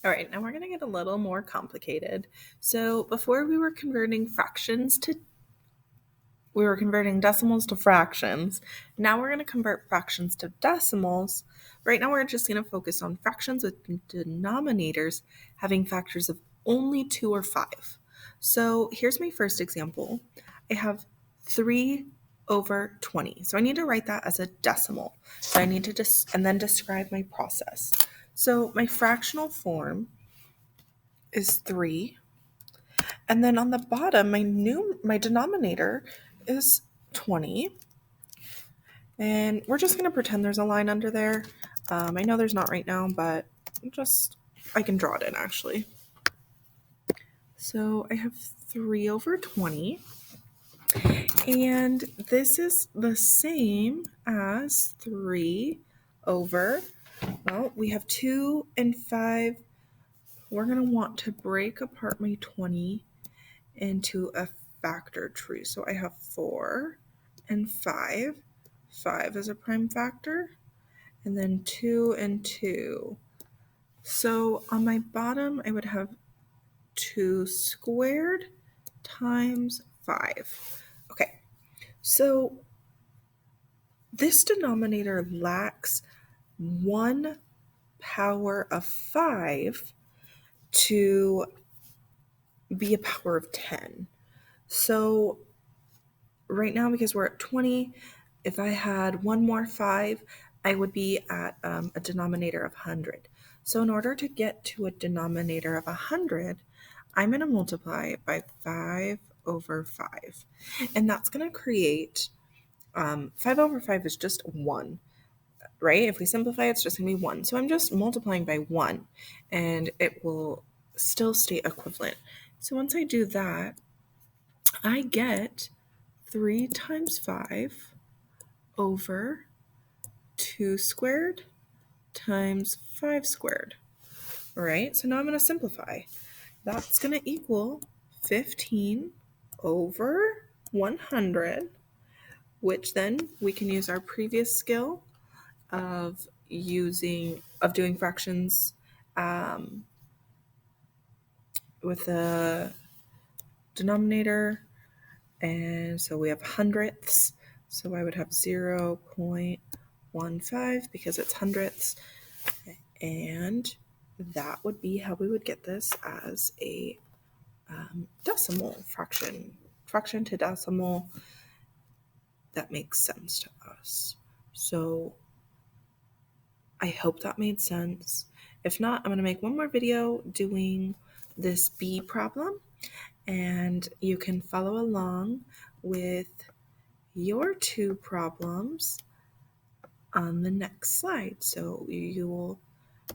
All right, now we're going to get a little more complicated. So before we were converting decimals to fractions. Now we're going to convert fractions to decimals. Right now we're just going to focus on fractions with denominators having factors of only 2 or 5. So here's my first example. I have 3 over 20. So I need to write that as a decimal. So I need to and then describe my process. So my fractional form is 3. And then on the bottom, my denominator is 20. And we're just going to pretend there's a line under there. I know there's not right now, but I can draw it in actually. So I have 3 over 20. And this is the same as 3 over, well, we have 2 and 5. We're going to want to break apart my 20 into a factor tree. So I have 4 and 5. 5 is a prime factor. And then 2 and 2. So on my bottom, I would have 2 squared times 5. Okay, so this denominator lacks 1 power of 5 to be a power of 10. So right now, because we're at 20, if I had one more 5, I would be at a denominator of 100. So in order to get to a denominator of 100, I'm going to multiply it by 5 over 5. And that's going to create 5 over 5 is just 1, right? If we simplify, it's just going to be 1. So I'm just multiplying by 1, and it will still stay equivalent. So once I do that, I get 3 times 5 over 2 squared times 5 squared. All right, so now I'm going to simplify. That's going to equal 15 over 100, which then we can use our previous skill of doing fractions with a denominator. And so we have hundredths. So I would have 0.15 because it's hundredths. And that would be how we would get this as a decimal fraction to decimal. That makes sense to us. So I hope that made sense. If not, I'm going to make one more video doing this B problem, and you can follow along with your 2 problems on the next slide. So you will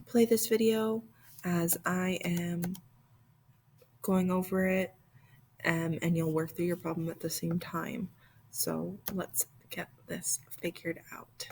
play this video as I am going over it, and you'll work through your problem at the same time. So let's get this figured out.